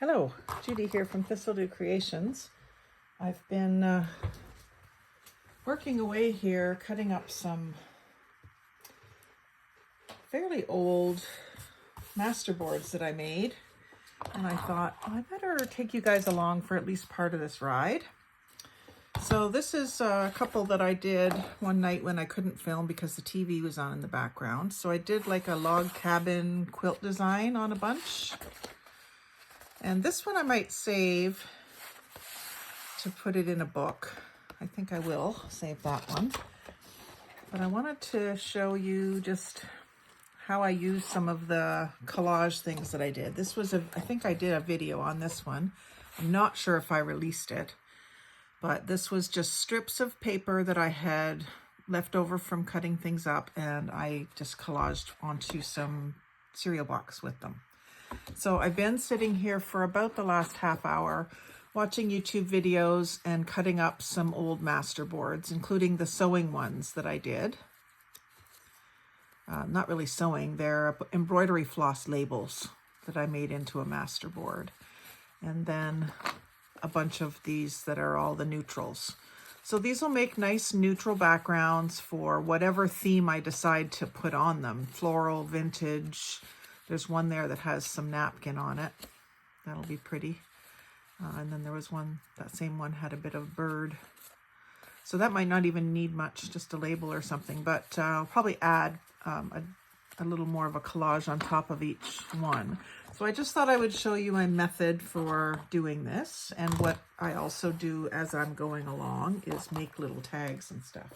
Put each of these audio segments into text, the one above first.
Hello, Judy here from Thistledew Creations. I've been working away here, cutting up some fairly old masterboards that I made. And I thought, I better take you guys along for at least part of this ride. So this is a couple that I did one night when I couldn't film because the TV was on in the background. So I did like a log cabin quilt design on a bunch. And this one I might save to put it in a book. I think I will save that one. But I wanted to show you just how I used some of the collage things that I did. This was I think I did a video on this one. I'm not sure if I released it, but this was just strips of paper that I had left over from cutting things up, and I just collaged onto some cereal box with them. So I've been sitting here for about the last half hour watching YouTube videos and cutting up some old masterboards, including the sewing ones that I did. Not really sewing, they're embroidery floss labels that I made into a masterboard. And then a bunch of these that are all the neutrals. So these will make nice neutral backgrounds for whatever theme I decide to put on them. Floral, vintage. There's one there that has some napkin on it. That'll be pretty. And then there was one, that same one had a bit of bird. So that might not even need much, just a label or something, but I'll probably add a little more of a collage on top of each one. So I just thought I would show you my method for doing this, and what I also do as I'm going along is make little tags and stuff.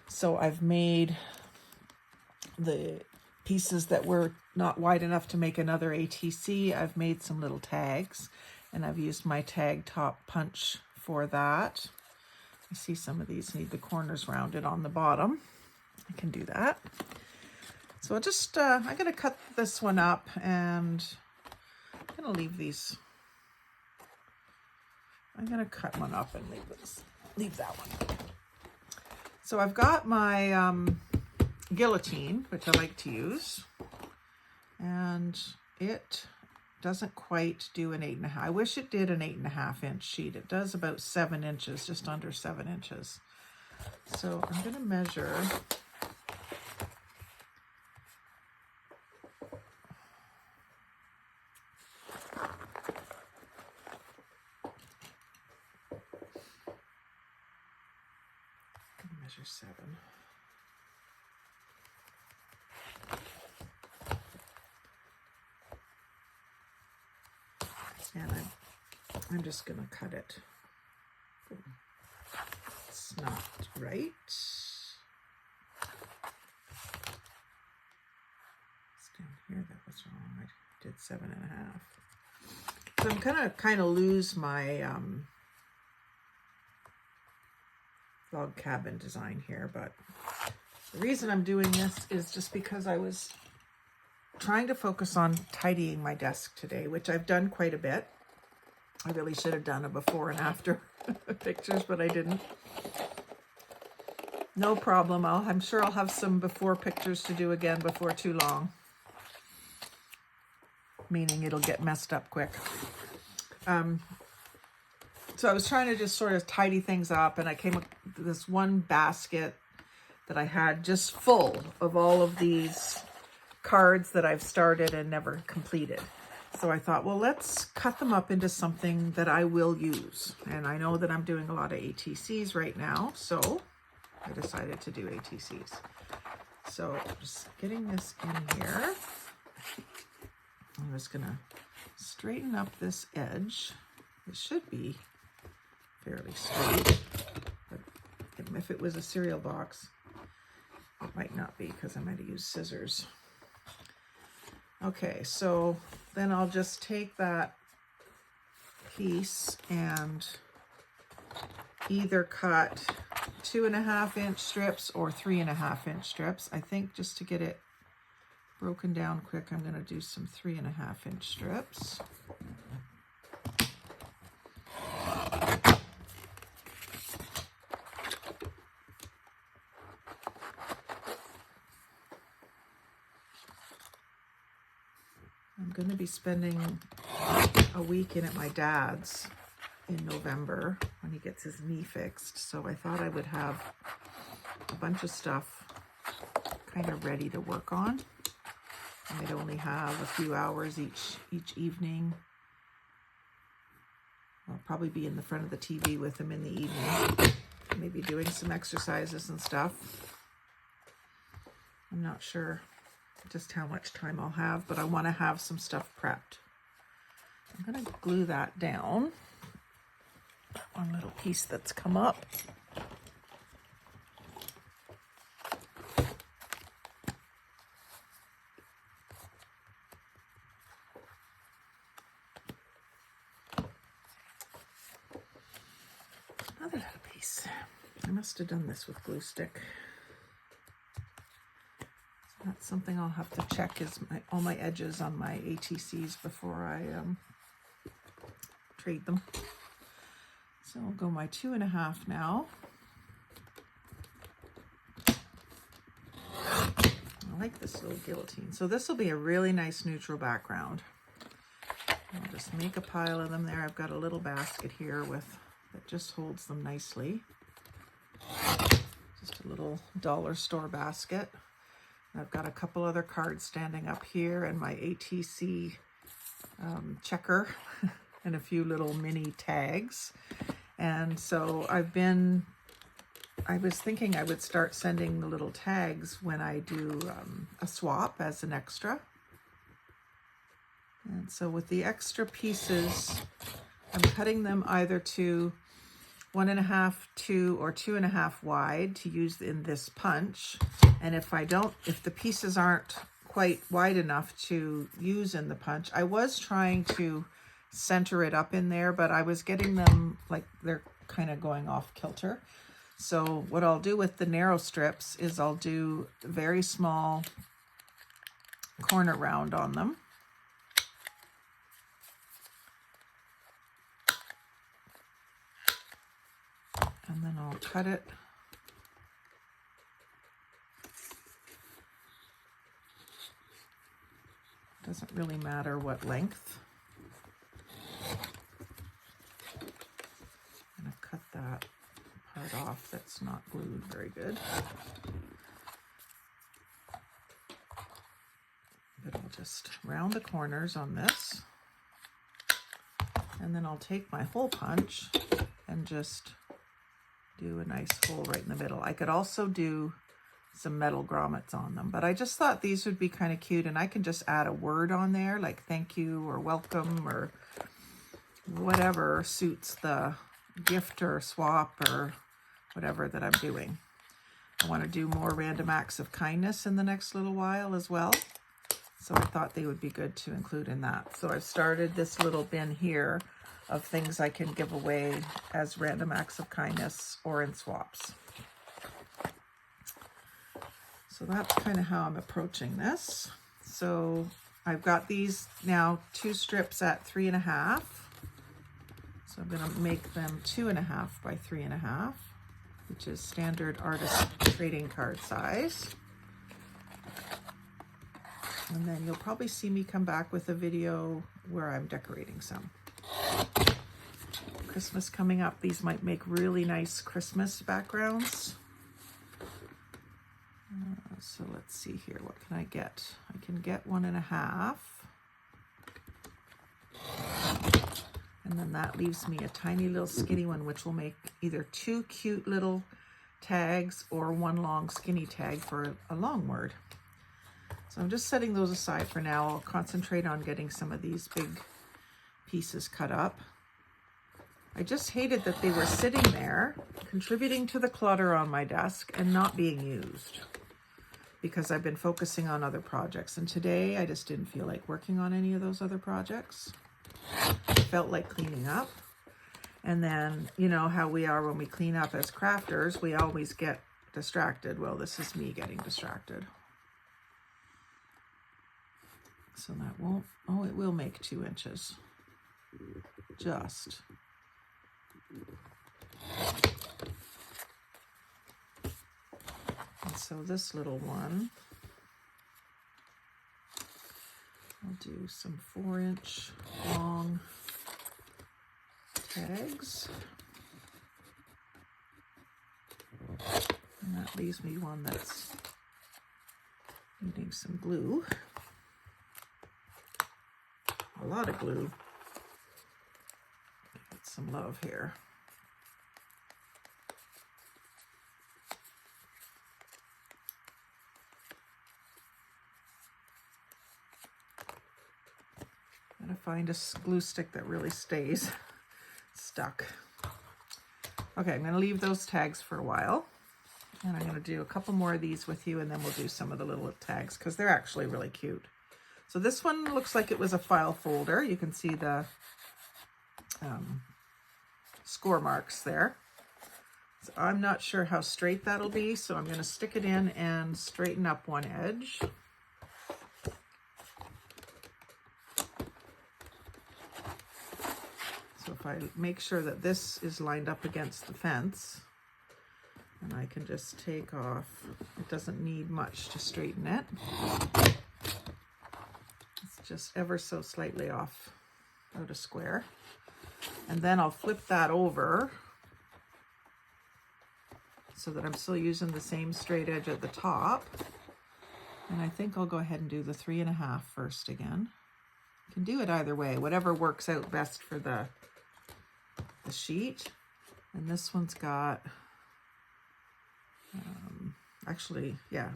So I've made the pieces that were not wide enough to make another ATC. I've made some little tags, and I've used my tag top punch for that. I see some of these need the corners rounded on the bottom. I can do that. So I'll just, I'm going to cut this one up, and I'm going to leave these. I'm going to cut one up and leave that one. So I've got my guillotine, which I like to use, and it doesn't quite do an 8.5. I wish it did an 8.5 inch sheet. It does about 7 inches, just under 7 inches. So I'm going to measure. Measure 7. And I'm just going to cut it. It's not right. It's down here that was wrong. I did 7.5. So I'm going to kind of lose my log cabin design here, but the reason I'm doing this is just because I was trying to focus on tidying my desk today, which I've done quite a bit. I really should have done a before and after pictures, but I didn't. No problem. I'm sure I'll have some before pictures to do again before too long. Meaning it'll get messed up quick. So I was trying to just sort of tidy things up, and I came up with this one basket that I had just full of all of these cards that I've started and never completed. So I thought, well, let's cut them up into something that I will use. And I know that I'm doing a lot of ATCs right now, so I decided to do ATCs. So just getting this in here. I'm just gonna straighten up this edge. It should be fairly straight, but if it was a cereal box, it might not be because I might have used scissors. Okay, so then I'll just take that piece and either cut 2.5 inch strips or 3.5 inch strips. I think just to get it broken down quick, I'm going to do some 3.5 inch strips. I'm going to be spending a week in at my dad's in November when he gets his knee fixed. So I thought I would have a bunch of stuff kind of ready to work on. I'd only have a few hours each evening. I'll probably be in the front of the TV with him in the evening, maybe doing some exercises and stuff. I'm not sure just how much time I'll have, but I want to have some stuff prepped. I'm going to glue that down. One little piece that's come up. Another little piece. I must have done this with glue stick. That's something I'll have to check, is all my edges on my ATCs before I trade them. So I'll go my 2.5 now. I like this little guillotine. So this will be a really nice neutral background. I'll just make a pile of them there. I've got a little basket here that just holds them nicely. Just a little dollar store basket. I've got a couple other cards standing up here and my ATC checker and a few little mini tags. And so I was thinking I would start sending the little tags when I do a swap as an extra. And so with the extra pieces, I'm cutting them either to 1.5, 2, or 2.5 wide to use in this punch. And if the pieces aren't quite wide enough to use in the punch, I was trying to center it up in there, but I was getting them like they're kind of going off kilter. So what I'll do with the narrow strips is I'll do a very small corner round on them. And then I'll cut it. Doesn't really matter what length. I'm going to cut that part off that's not glued very good. But I'll just round the corners on this. And then I'll take my hole punch and just do a nice hole right in the middle. I could also do some metal grommets on them, but I just thought these would be kind of cute, and I can just add a word on there like thank you or welcome or whatever suits the gift or swap or whatever that I'm doing. I want to do more random acts of kindness in the next little while as well, so I thought they would be good to include in that. So I've started this little bin here of things I can give away as random acts of kindness or in swaps. So that's kind of how I'm approaching this. So I've got these now 2 strips at 3.5. So I'm going to make them 2.5 by 3.5, which is standard artist trading card size. And then you'll probably see me come back with a video where I'm decorating some. Christmas coming up, these might make really nice Christmas backgrounds. So let's see here, what can I get? I can get 1.5. And then that leaves me a tiny little skinny one, which will make either 2 cute little tags or 1 long skinny tag for a long word. So I'm just setting those aside for now. I'll concentrate on getting some of these big pieces cut up. I just hated that they were sitting there, contributing to the clutter on my desk and not being used, because I've been focusing on other projects. And today I just didn't feel like working on any of those other projects. I felt like cleaning up. And then, you know how we are when we clean up as crafters, we always get distracted. Well, this is me getting distracted. So that won't, oh, it will make 2 inches. Just. And so this little one, I'll do some 4-inch long tags. And that leaves me one that's needing some glue. A lot of glue. Get some love here. Gotta find a glue stick that really stays stuck. Okay, I'm gonna leave those tags for a while. And I'm gonna do a couple more of these with you, and then we'll do some of the little tags because they're actually really cute. So this one looks like it was a file folder. You can see the score marks there. So I'm not sure how straight that'll be, so I'm gonna stick it in and straighten up one edge. So if I make sure that this is lined up against the fence, and I can just take off, it doesn't need much to straighten it. It's just ever so slightly off out of square. And then I'll flip that over so that I'm still using the same straight edge at the top. And I think I'll go ahead and do the 3.5 first again. You can do it either way, whatever works out best for the sheet. And this one's got, actually, yeah,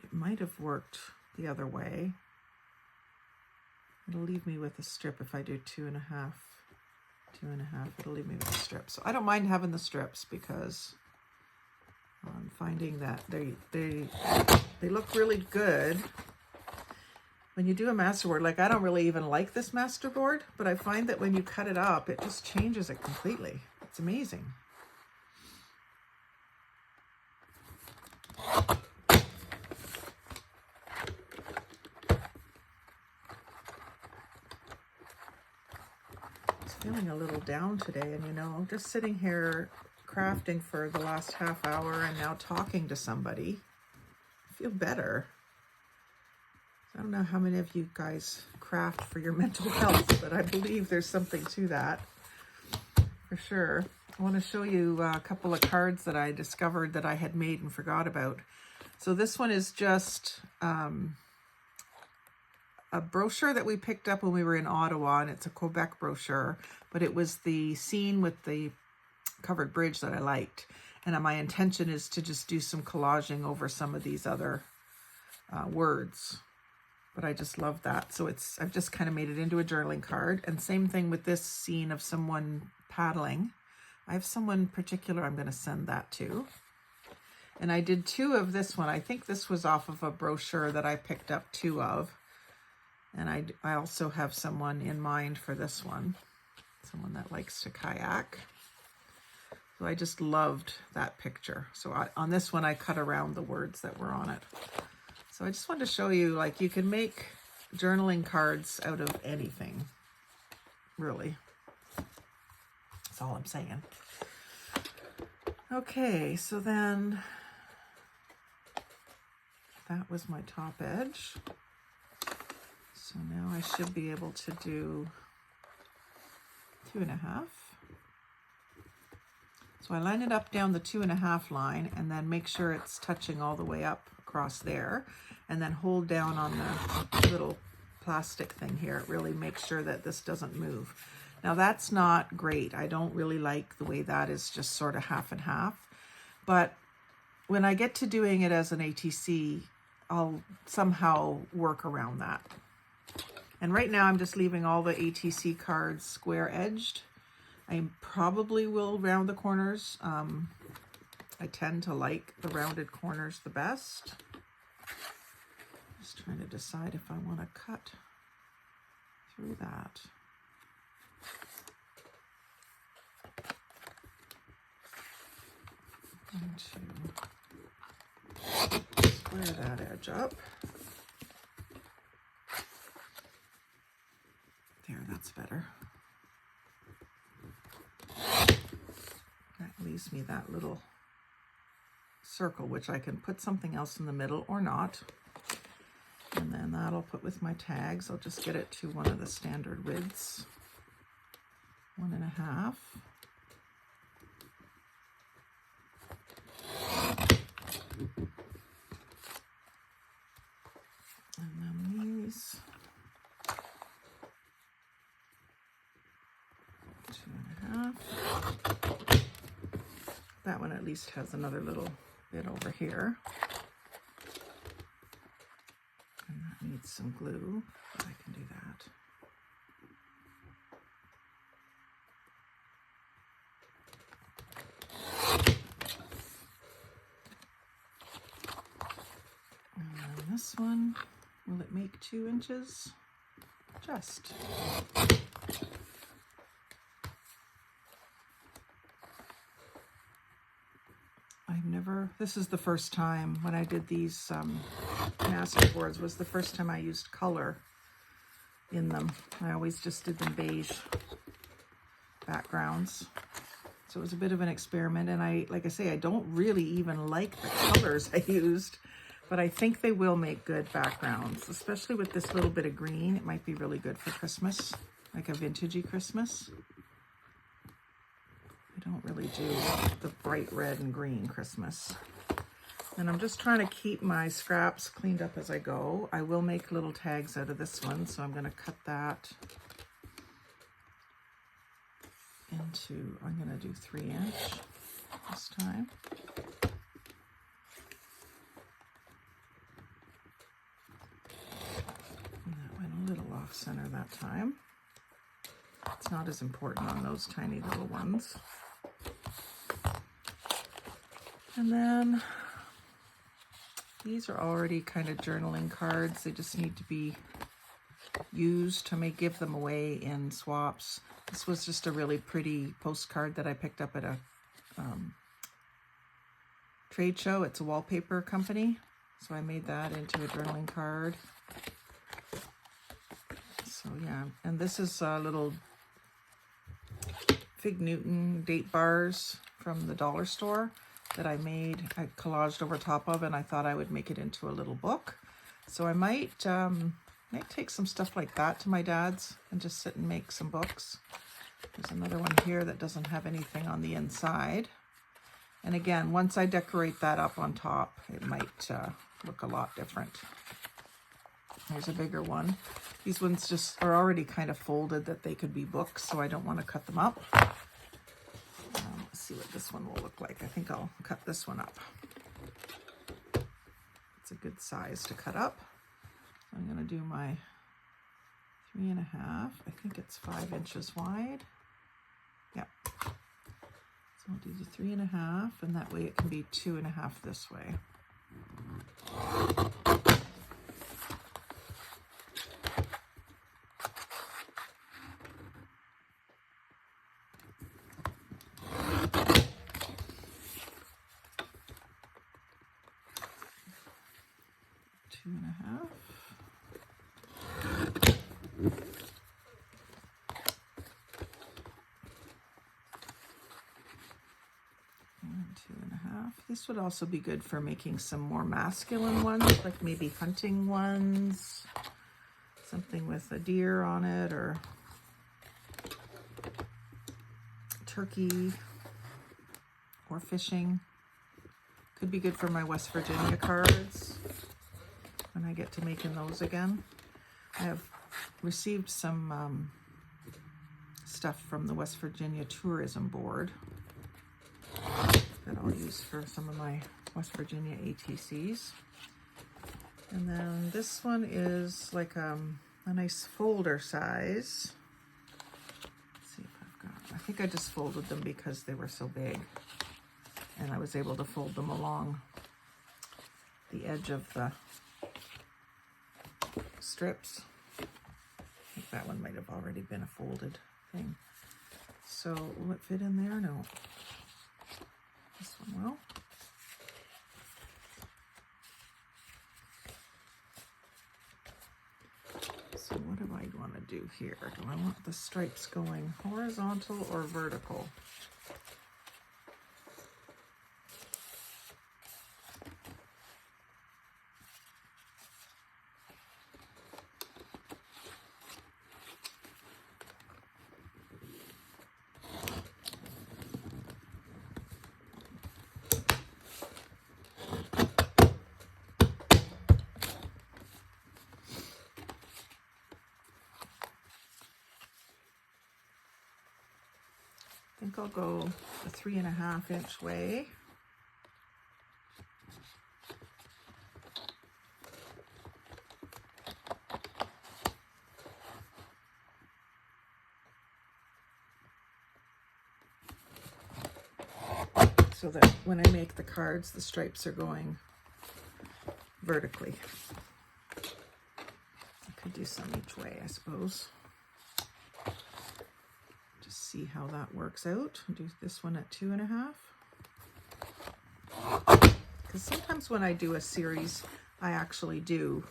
it might have worked the other way. It'll leave me with a strip if I do 2.5, 2.5, it'll leave me with a strip. So I don't mind having the strips because I'm finding that they look really good. When you do a masterboard, like I don't really even like this masterboard, but I find that when you cut it up, it just changes it completely. It's amazing. Feeling a little down today, and you know, just sitting here crafting for the last half hour and now talking to somebody, I feel better. I don't know how many of you guys craft for your mental health, but I believe there's something to that for sure. I want to show you a couple of cards that I discovered that I had made and forgot about. So this one is just a brochure that we picked up when we were in Ottawa, and it's a Quebec brochure, but it was the scene with the covered bridge that I liked. And my intention is to just do some collaging over some of these other words. But I just love that. So I've just kind of made it into a journaling card. And same thing with this scene of someone paddling. I have someone particular I'm going to send that to. And I did 2 of this one. I think this was off of a brochure that I picked up 2 of. And I also have someone in mind for this one. Someone that likes to kayak. So I just loved that picture. So on this one, I cut around the words that were on it. So I just wanted to show you, like, you can make journaling cards out of anything, really. That's all I'm saying. Okay, so then that was my top edge. So now I should be able to do 2.5. So I line it up down the 2.5 line and then make sure it's touching all the way up across there, and then hold down on the little plastic thing here. It really makes sure that this doesn't move. Now that's not great. I don't really like the way that is just sort of half and half, but when I get to doing it as an ATC, I'll somehow work around that. And right now I'm just leaving all the ATC cards square edged. I probably will round the corners. I tend to like the rounded corners the best. Just trying to decide if I want to cut through that. And to square that edge up. There, that's better. That leaves me that little circle, which I can put something else in the middle or not. And then that'll put with my tags. I'll just get it to one of the standard widths. 1.5. And then these 2.5. That one at least has another little bit over here. And that needs some glue, but I can do that. And then this one, will it make 2 inches? Just. This is the first time when I did these master boards, was the first time I used color in them. I always just did them beige backgrounds. So it was a bit of an experiment, and like I say, I don't really even like the colors I used, but I think they will make good backgrounds, especially with this little bit of green. It might be really good for Christmas, like a vintagey Christmas. I don't really do the bright red and green Christmas. And I'm just trying to keep my scraps cleaned up as I go. I will make little tags out of this one, so I'm going to cut that into, I'm going to do 3-inch this time. And that went a little off center that time. It's not as important on those tiny little ones. And then these are already kind of journaling cards. They just need to be used. I may give them away in swaps. This was just a really pretty postcard that I picked up at a trade show. It's a wallpaper company. So I made that into a journaling card. So yeah, and this is a little Fig Newton date bars from the dollar store that I collaged over top of, and I thought I would make it into a little book. So I might take some stuff like that to my dad's and just sit and make some books. There's another one here that doesn't have anything on the inside. And again, once I decorate that up on top, it might look a lot different. There's a bigger one. These ones just are already kind of folded that they could be books, so I don't want to cut them up. Let's see what this one will look like. I think I'll cut this one up. It's a good size to cut up. I'm going to do my 3.5. I think it's 5 inches wide. Yeah. So I'll do the 3.5, and that way it can be 2.5 this way. This would also be good for making some more masculine ones, like maybe hunting ones, something with a deer on it, or turkey, or fishing. Could be good for my West Virginia cards when I get to making those again. I have received some stuff from the West Virginia Tourism Board that I'll use for some of my West Virginia ATCs. And then this one is like a nice folder size. Let's see if I've got, I think I just folded them because they were so big, and I was able to fold them along the edge of the strips. I think that one might have already been a folded thing. So will it fit in there? No. This one will. So what do I want to do here? Do I want the stripes going horizontal or vertical? think I'll go the 3.5 inch way. So that when I make the cards, the stripes are going vertically. I could do some each way, I suppose. Just see how that works out. I'll do this one at 2.5. Because sometimes when I do a series, I actually do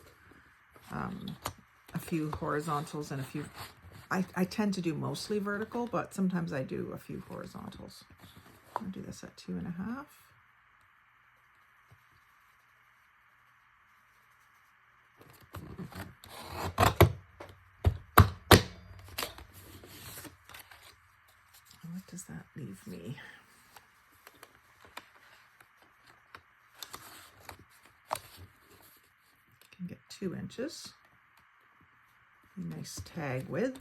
a few horizontals and a few, I tend to do mostly vertical, but sometimes I do a few horizontals. I'll do this at 2.5. What does that leave me? I can get 2 inches. A nice tag width.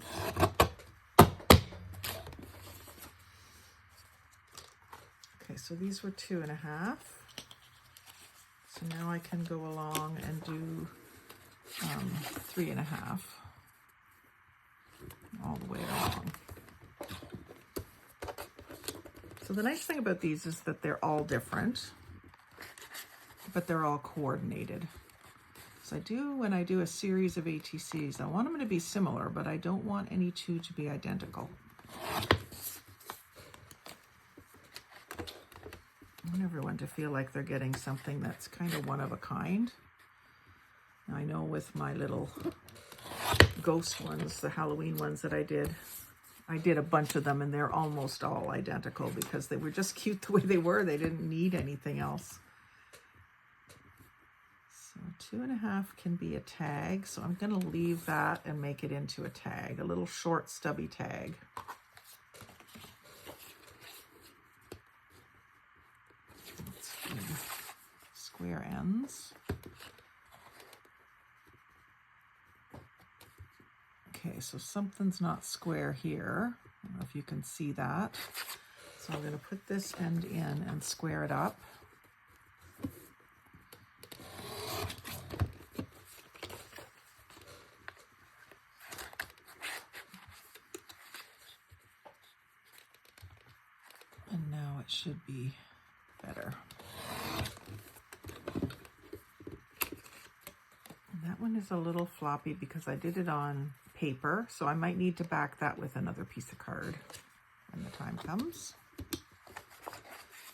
Okay, so these were 2.5. So now I can go along and do 3.5 all the way along. So the nice thing about these is that they're all different, but they're all coordinated. So when I do a series of ATCs, I want them to be similar, but I don't want any two to be identical. I want everyone to feel like they're getting something that's kind of one of a kind. Now, I know with my little ghost ones, the Halloween ones that I did a bunch of them and they're almost all identical because they were just cute the way they were. They didn't need anything else. So 2.5 can be a tag. So I'm going to leave that and make it into a tag, a little short stubby tag. Let's do square ends. Okay, so something's not square here. I don't know if you can see that. So I'm going to put this end in and square it up. And now it should be better. And that one is a little floppy because I did it on paper, so I might need to back that with another piece of card when the time comes.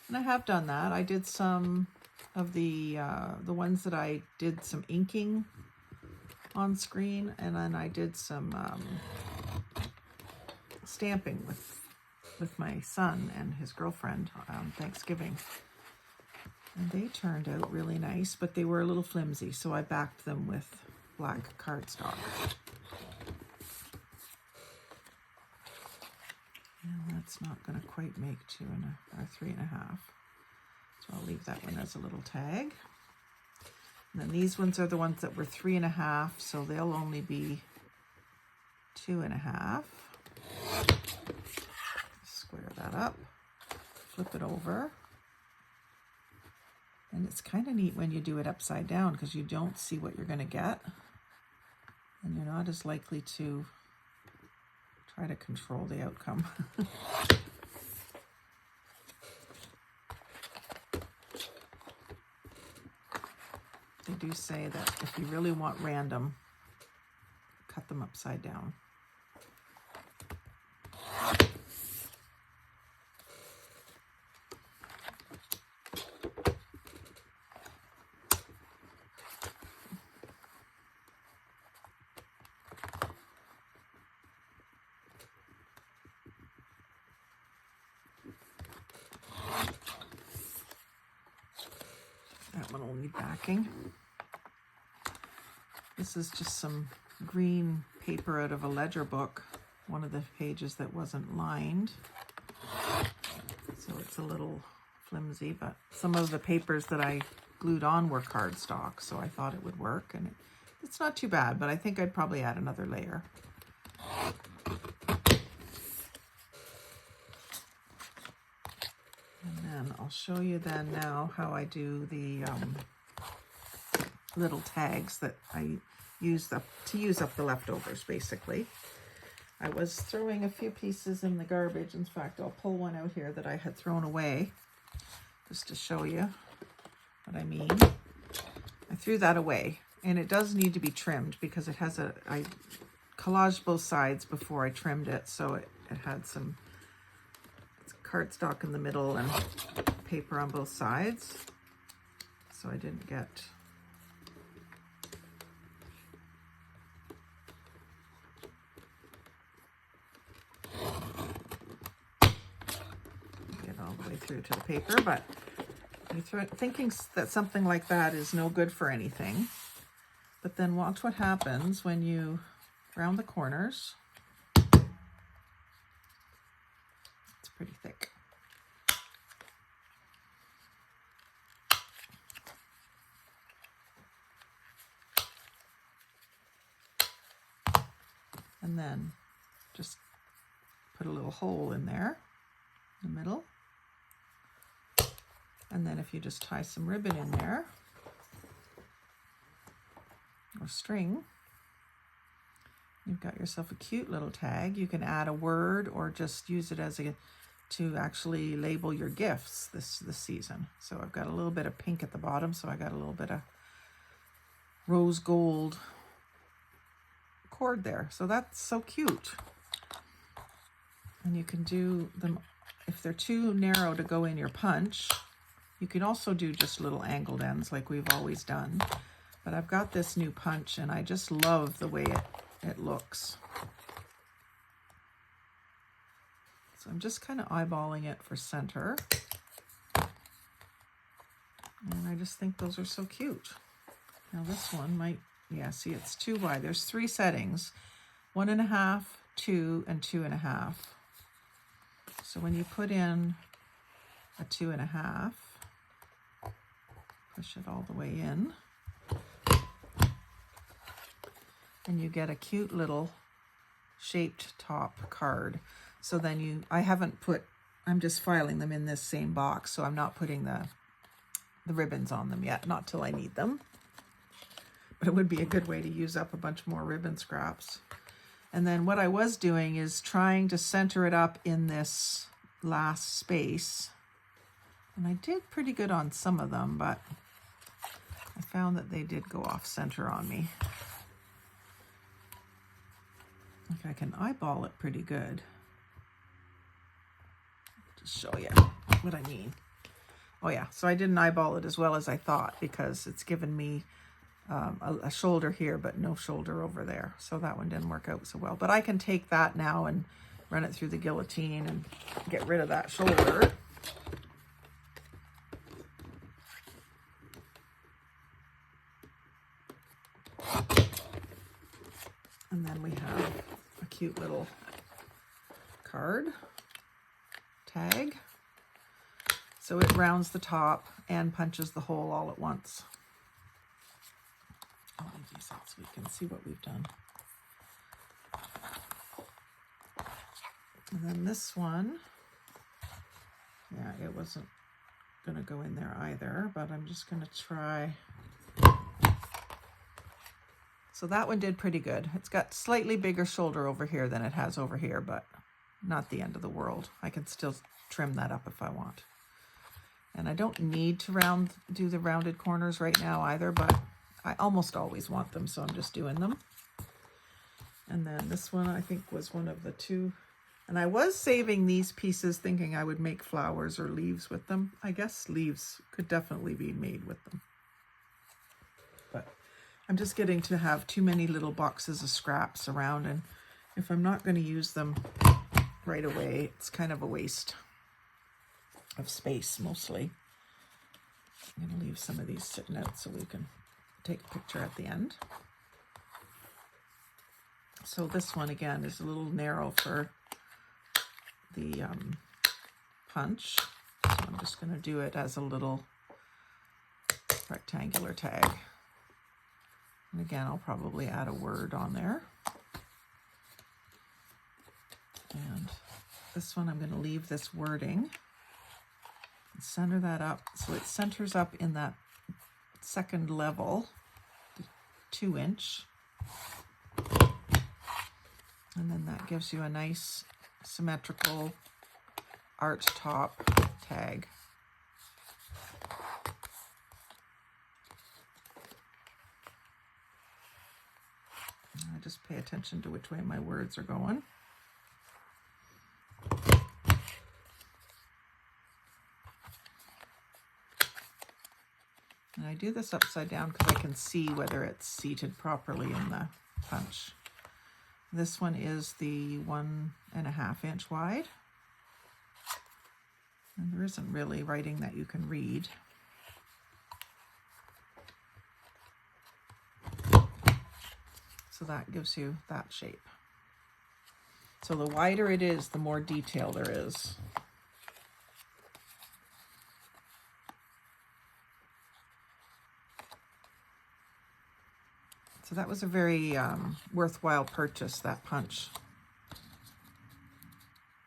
And I have done that. I did some of the ones that I did some inking on screen, and then I did some stamping with my son and his girlfriend on Thanksgiving. And they turned out really nice, but they were a little flimsy, so I backed them with black cardstock. And that's not going to quite make 3.5. So I'll leave that one as a little tag. And then these ones are the ones that were 3.5, so they'll only be 2.5. Square that up, flip it over. And it's kind of neat when you do it upside down because you don't see what you're going to get. And you're not as likely to try to control the outcome. They do say that if you really want random, cut them upside down. That one will need backing. This is just some green paper out of a ledger book, one of the pages that wasn't lined. So it's a little flimsy, but some of the papers that I glued on were cardstock, so I thought it would work. And it's not too bad, but I think I'd probably add another layer. And then I'll show you then now how I do the little tags that I use to use up the leftovers, basically. I was throwing a few pieces in the garbage. In fact, I'll pull one out here that I had thrown away just to show you what I mean. I threw that away, and it does need to be trimmed because it has I collaged both sides before I trimmed it, so it had some cardstock in the middle and paper on both sides, so I didn't get all the way through to the paper. But you're thinking that something like that is no good for anything, but then watch what happens when you round the corners. It's pretty thick. And then just put a little hole in there in the middle. And then if you just tie some ribbon in there or string, you've got yourself a cute little tag. You can add a word or just use it as to actually label your gifts this season. So I've got a little bit of pink at the bottom, so I got a little bit of rose gold cord there. So that's so cute. And you can do them, if they're too narrow to go in your punch, you can also do just little angled ends like we've always done. But I've got this new punch and I just love the way it looks. So I'm just kind of eyeballing it for center. And I just think those are so cute. Now this one might, yeah, see, it's too wide. There's 3 settings, 1.5, 2, and 2.5. So when you put in a 2.5, push it all the way in, and you get a cute little shaped top card. So then I'm just filing them in this same box, so I'm not putting the ribbons on them yet, not till I need them. But it would be a good way to use up a bunch more ribbon scraps. And then what I was doing is trying to center it up in this last space. And I did pretty good on some of them, but I found that they did go off center on me. Like I can eyeball it pretty good. Just show you what I mean. Oh yeah, so I didn't eyeball it as well as I thought because it's given me a shoulder here, but no shoulder over there. So that one didn't work out so well. But I can take that now and run it through the guillotine and get rid of that shoulder. And then we have a cute little card tag. So it rounds the top and punches the hole all at once. I'll leave these out so you can see what we've done. And then this one, yeah, it wasn't going to go in there either, but I'm just going to try. So that one did pretty good. It's got slightly bigger shoulder over here than it has over here, but not the end of the world. I can still trim that up if I want. And I don't need to do the rounded corners right now either, but I almost always want them, so I'm just doing them. And then this one I think was one of the 2. And I was saving these pieces thinking I would make flowers or leaves with them. I guess leaves could definitely be made with them. But I'm just getting to have too many little boxes of scraps around, and if I'm not going to use them right away, it's kind of a waste of space mostly. I'm going to leave some of these sitting out so we can take a picture at the end. So this one again is a little narrow for the punch. So I'm just going to do it as a little rectangular tag. And again, I'll probably add a word on there. And this one I'm going to leave this wording center that up so it centers up in that second level, 2-inch. And then that gives you a nice symmetrical art top tag. I just pay attention to which way my words are going. And I do this upside down because I can see whether it's seated properly in the punch. This one is the 1.5 inch wide. And there isn't really writing that you can read. So that gives you that shape. So the wider it is, the more detail there is. So that was a very worthwhile purchase, that punch.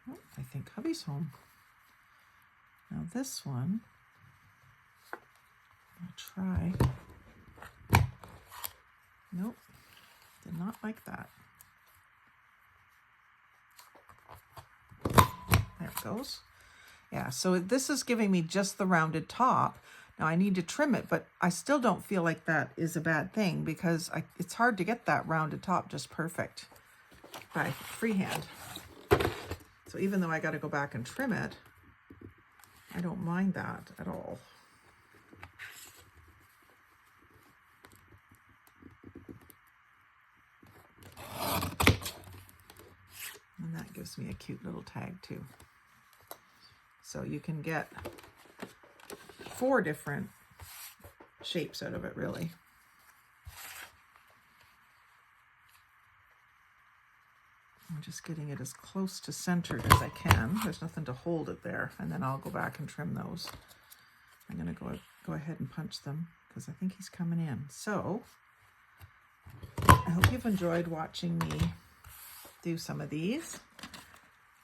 Oh, I think hubby's home. Now this one, I'll try. Nope, did not like that. There it goes. Yeah, so this is giving me just the rounded top. Now I need to trim it, but I still don't feel like that is a bad thing because it's hard to get that rounded top just perfect by freehand. So even though I got to go back and trim it, I don't mind that at all. And that gives me a cute little tag too. So you can get 4 different shapes out of it, really. I'm just getting it as close to centered as I can. There's nothing to hold it there. And then I'll go back and trim those. I'm going to go ahead and punch them because I think he's coming in. So I hope you've enjoyed watching me do some of these.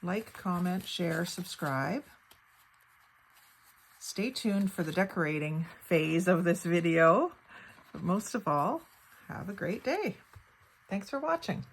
Like, comment, share, subscribe. Stay tuned for the decorating phase of this video. But most of all, have a great day. Thanks for watching.